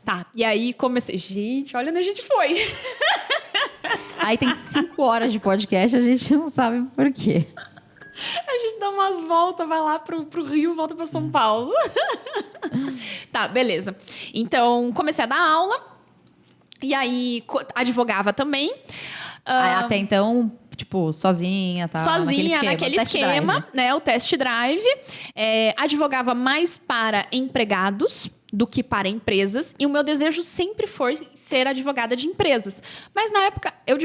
Tá, e aí comecei... Gente, olha onde a gente foi. Aí tem 5 horas de podcast, a gente não sabe por quê. A gente dá umas voltas, vai lá pro Rio, volta pra São Paulo. Tá, beleza. Então, comecei a dar aula. E aí, advogava também. Até então, tipo, sozinha, tá? Sozinha, naquele esquema, né? O test drive. Advogava mais para empregados do que para empresas. E o meu desejo sempre foi ser advogada de empresas. Mas na época, eu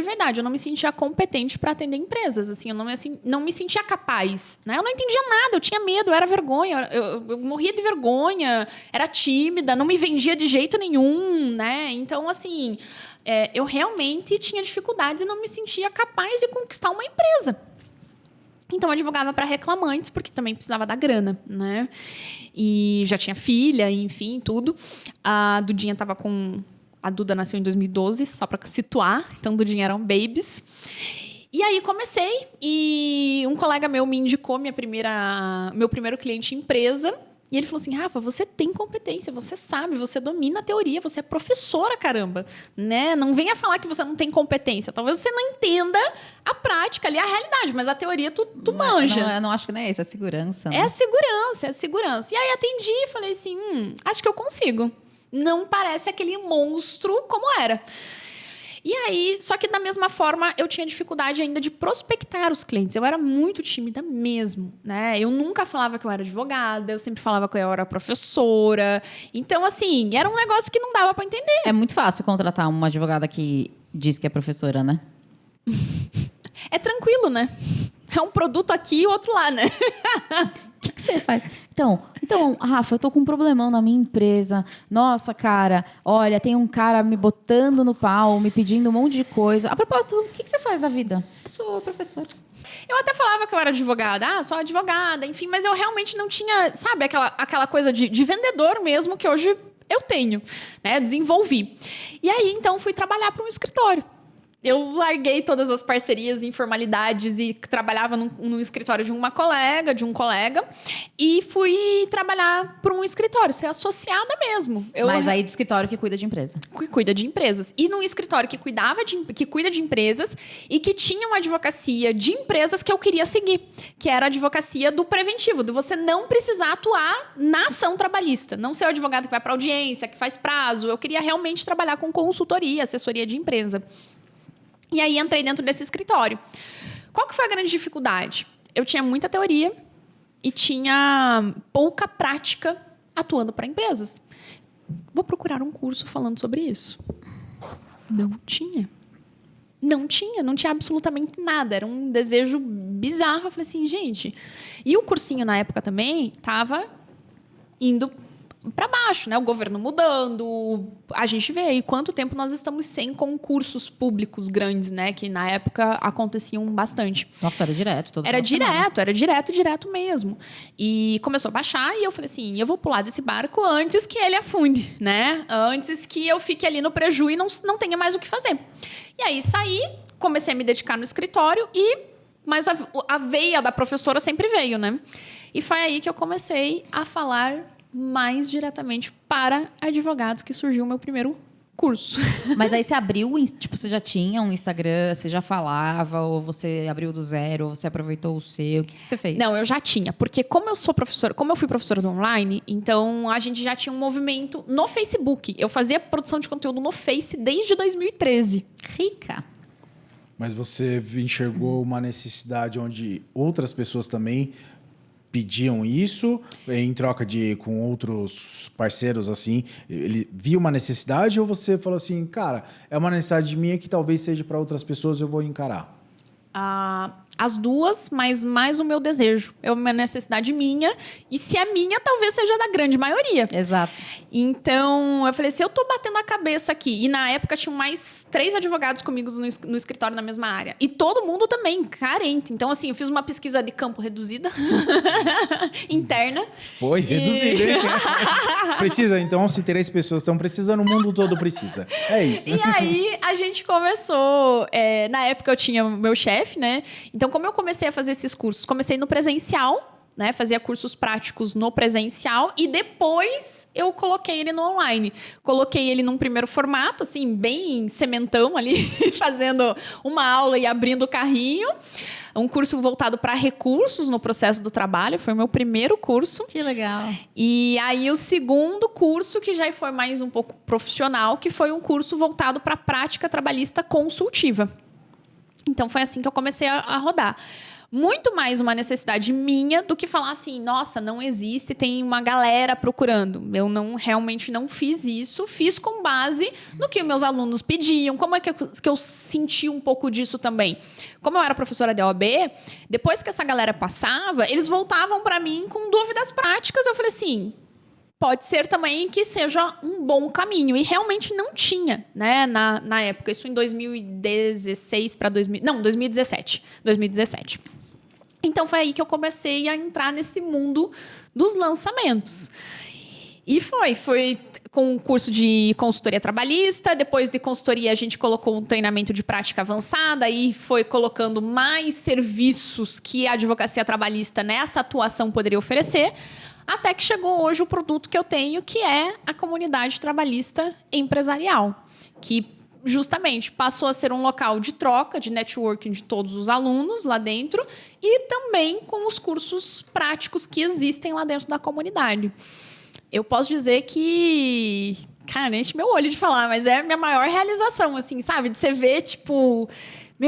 não me sentia competente para atender empresas. Assim, eu não me sentia capaz. Né? Eu não entendia nada, eu tinha medo, eu era vergonha. Eu morria de vergonha, era tímida, não me vendia de jeito nenhum. Né? Então, assim, eu realmente tinha dificuldades e não me sentia capaz de conquistar uma empresa. Então, eu advogava para reclamantes, porque também precisava da grana, né? E já tinha filha, enfim, tudo. A Dudinha estava com... A Duda nasceu em 2012, só para situar. Então, Dudinha eram babies. E aí, comecei. E um colega meu me indicou meu primeiro cliente empresa. E ele falou assim, Rafa, você tem competência, você sabe, você domina a teoria, você é professora, caramba. Né? Não venha falar que você não tem competência. Talvez você não entenda a prática ali, a realidade, mas a teoria tu manja. Eu não acho que não é isso, é segurança. Né? É segurança. E aí atendi e falei assim, acho que eu consigo. Não parece aquele monstro como era. E aí, só que da mesma forma, eu tinha dificuldade ainda de prospectar os clientes. Eu era muito tímida mesmo, né? Eu nunca falava que eu era advogada, eu sempre falava que eu era professora. Então, assim, era um negócio que não dava para entender. É muito fácil contratar uma advogada que diz que é professora, né? É tranquilo, né? É um produto aqui e outro lá, né? O que você faz? Então, Rafa, eu tô com um problemão na minha empresa. Nossa, cara, olha, tem um cara me botando no pau, me pedindo um monte de coisa. A propósito, o que você faz da vida? Eu sou professora. Eu até falava que eu era advogada. Sou advogada, enfim. Mas eu realmente não tinha, sabe, aquela coisa de vendedor mesmo que hoje eu tenho, né? Desenvolvi. E aí, então, fui trabalhar para um escritório. Eu larguei todas as parcerias e informalidades e trabalhava num escritório de um colega, e fui trabalhar para um escritório, ser associada mesmo. Mas aí de escritório que cuida de empresa. Que cuida de empresas. E num escritório que cuida de empresas e que tinha uma advocacia de empresas que eu queria seguir, que era a advocacia do preventivo, de você não precisar atuar na ação trabalhista, não ser o advogado que vai para audiência, que faz prazo. Eu queria realmente trabalhar com consultoria, assessoria de empresa. E aí entrei dentro desse escritório. Qual que foi a grande dificuldade? Eu tinha muita teoria e tinha pouca prática atuando para empresas. Vou procurar um curso falando sobre isso. Não tinha absolutamente nada. Era um desejo bizarro. Eu falei assim, gente... E o cursinho, na época, também estava indo para baixo, né? O governo mudando. A gente vê aí quanto tempo nós estamos sem concursos públicos grandes, né? Que na época aconteciam bastante. Nossa, era direto. Era direto mesmo. E começou a baixar e eu falei assim, eu vou pular desse barco antes que ele afunde, né? Antes que eu fique ali no preju e não tenha mais o que fazer. E aí saí, comecei a me dedicar no escritório mas a veia da professora sempre veio, né? E foi aí que eu comecei a falar mais diretamente para advogados, que surgiu o meu primeiro curso. Mas aí você abriu, tipo, você já tinha um Instagram, você já falava, ou você abriu do zero, ou você aproveitou o seu, o que você fez? Não, eu já tinha, porque como eu fui professora do online, então a gente já tinha um movimento no Facebook. Eu fazia produção de conteúdo no Face desde 2013. Rica. Mas você enxergou uma necessidade onde outras pessoas também pediam isso em troca com outros parceiros, assim? Ele viu uma necessidade ou você falou assim, cara, é uma necessidade minha que talvez seja para outras pessoas, eu vou encarar? As duas, mas mais o meu desejo. É uma necessidade minha. E se é minha, talvez seja da grande maioria. Exato. Então, eu falei, se eu tô batendo a cabeça aqui... E na época, tinham mais 3 advogados comigo no escritório na mesma área. E todo mundo também, carente. Então, assim, eu fiz uma pesquisa de campo reduzida. Interna. Foi reduzida, hein? Precisa, então, se 3 pessoas estão precisando, o mundo todo precisa. É isso. E aí, a gente começou... na época, eu tinha o meu chefe, né? Então, como eu comecei a fazer esses cursos? Comecei no presencial, né? Fazia cursos práticos no presencial e depois eu coloquei ele no online. Coloquei ele num primeiro formato, assim, bem sementão ali, fazendo uma aula e abrindo o carrinho. Um curso voltado para recursos no processo do trabalho. Foi o meu primeiro curso. Que legal. E aí o segundo curso, que já foi mais um pouco profissional, que foi um curso voltado para a prática trabalhista consultiva. Então foi assim que eu comecei a rodar. Muito mais uma necessidade minha do que falar assim, nossa, não existe, tem uma galera procurando. Eu realmente não fiz isso, fiz com base no que meus alunos pediam. Como é que eu senti um pouco disso também? Como eu era professora de OAB, depois que essa galera passava, eles voltavam para mim com dúvidas práticas. Eu falei assim, pode ser também que seja um bom caminho. E realmente não tinha, né, na época. Isso em 2016 para 2017. 2017. Então, foi aí que eu comecei a entrar nesse mundo dos lançamentos. E foi com um curso de consultoria trabalhista. Depois de consultoria, a gente colocou um treinamento de prática avançada. E foi colocando mais serviços que a advocacia trabalhista nessa atuação poderia oferecer. Até que chegou hoje o produto que eu tenho, que é a comunidade trabalhista empresarial. Que justamente passou a ser um local de troca, de networking de todos os alunos lá dentro e também com os cursos práticos que existem lá dentro da comunidade. Eu posso dizer que... Cara, enche meu olho de falar, mas é a minha maior realização, assim, sabe? De você ver, tipo...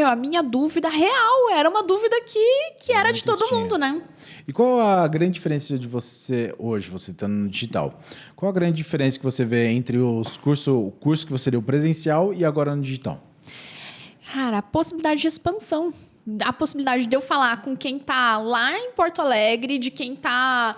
a minha dúvida real era uma dúvida que era de todo mundo, né? E qual a grande diferença de você, hoje, você estando no digital? Qual a grande diferença que você vê entre o curso que você deu presencial e agora no digital? Cara, a possibilidade de expansão. A possibilidade de eu falar com quem tá lá em Porto Alegre, de quem tá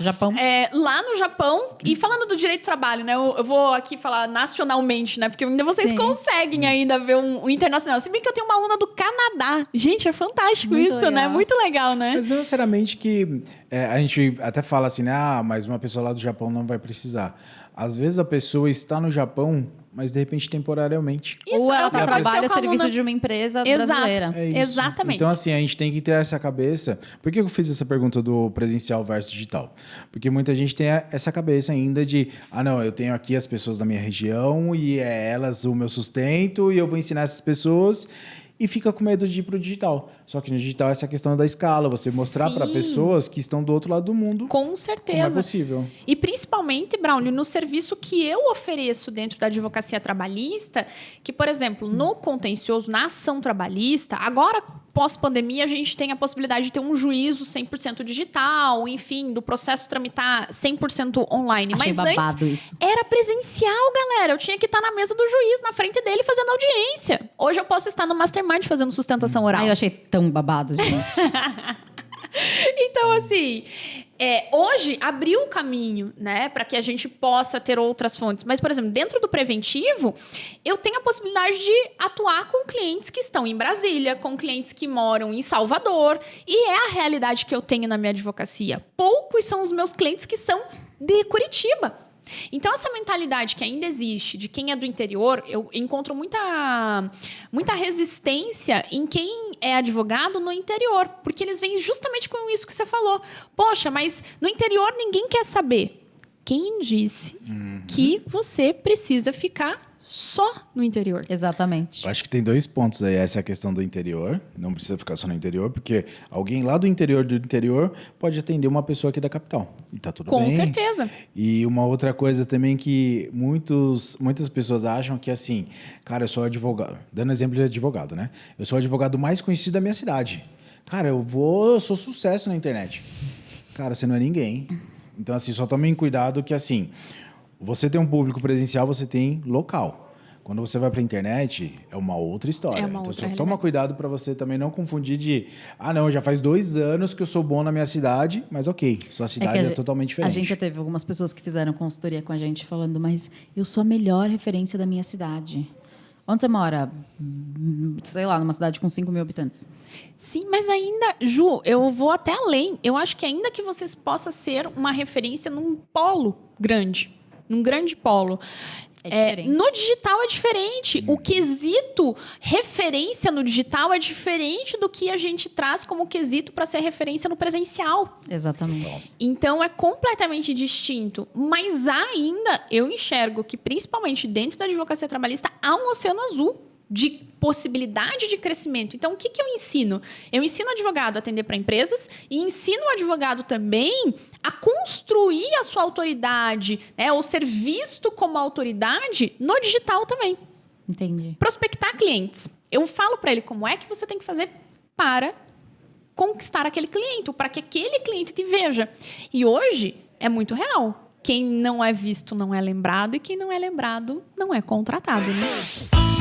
lá no Japão. E falando do direito do trabalho, né? Eu vou aqui falar nacionalmente, né? Porque ainda vocês conseguem ainda ver um internacional. Se bem que eu tenho uma aluna do Canadá. Gente, é fantástico muito isso, legal. Né? Muito legal, né? Mas não necessariamente que... a gente até fala assim, né? Mas uma pessoa lá do Japão não vai precisar. Às vezes a pessoa está no Japão, mas de repente temporariamente. Isso, ou ela trabalha a serviço de uma empresa brasileira. É isso. Exatamente. Então, assim, a gente tem que ter essa cabeça. Por que eu fiz essa pergunta do presencial versus digital? Porque muita gente tem essa cabeça ainda de, não, eu tenho aqui as pessoas da minha região e é elas o meu sustento e eu vou ensinar essas pessoas. E fica com medo de ir para o digital. Só que no digital essa questão da escala, você mostrar para pessoas que estão do outro lado do mundo. Com certeza. Como é possível. E principalmente, Braulio, no serviço que eu ofereço dentro da advocacia trabalhista, que, por exemplo, no contencioso, na ação trabalhista, agora, pós-pandemia, a gente tem a possibilidade de ter um juízo 100% digital, enfim, do processo tramitar 100% online. Achei mas babado antes isso. era presencial, galera. Eu tinha que estar na mesa do juiz, na frente dele, fazendo audiência. Hoje eu posso estar no Mastermind fazendo sustentação oral. Eu achei tão babado, gente. Então, assim, hoje abriu o caminho, né, para que a gente possa ter outras fontes. Mas, por exemplo, dentro do preventivo, eu tenho a possibilidade de atuar com clientes que estão em Brasília, com clientes que moram em Salvador. E é a realidade que eu tenho na minha advocacia. Poucos são os meus clientes que são de Curitiba. Então, essa mentalidade que ainda existe de quem é do interior, eu encontro muita resistência em quem é advogado no interior. Porque eles vêm justamente com isso que você falou. Poxa, mas no interior ninguém quer saber. Quem disse que você precisa ficar só no interior? Exatamente. Eu acho que tem 2 pontos aí. Essa é a questão do interior. Não precisa ficar só no interior, porque alguém lá do interior pode atender uma pessoa aqui da capital. E tá tudo bem. Com certeza. E uma outra coisa também que muitas pessoas acham que, assim, cara, eu sou advogado. Dando exemplo de advogado, né? Eu sou o advogado mais conhecido da minha cidade. Cara, eu sou sucesso na internet. Cara, você não é ninguém. Então, assim, só tomem cuidado que, assim, você tem um público presencial, você tem local. Quando você vai para a internet, é uma outra história. Então, só toma cuidado para você também não confundir de... não, já faz 2 anos que eu sou bom na minha cidade, mas ok, sua cidade é totalmente diferente. A gente já teve algumas pessoas que fizeram consultoria com a gente falando, mas eu sou a melhor referência da minha cidade. Onde você mora? Sei lá, numa cidade com 5 mil habitantes. Sim, mas ainda, Ju, eu vou até além. Eu acho que ainda que vocês possam ser uma referência num polo grande, num grande polo. É diferente. No digital é diferente. O quesito referência no digital é diferente do que a gente traz como quesito para ser referência no presencial. Exatamente. Então, é completamente distinto. Mas ainda, eu enxergo que, principalmente dentro da advocacia trabalhista, há um oceano azul de possibilidade de crescimento. Então, o que eu ensino? Eu ensino o advogado a atender para empresas e ensino o advogado também a construir a sua autoridade, né, ou ser visto como autoridade no digital também. Entendi. Prospectar clientes. Eu falo para ele como é que você tem que fazer para conquistar aquele cliente, ou para que aquele cliente te veja. E hoje é muito real. Quem não é visto não é lembrado, e quem não é lembrado não é contratado, né?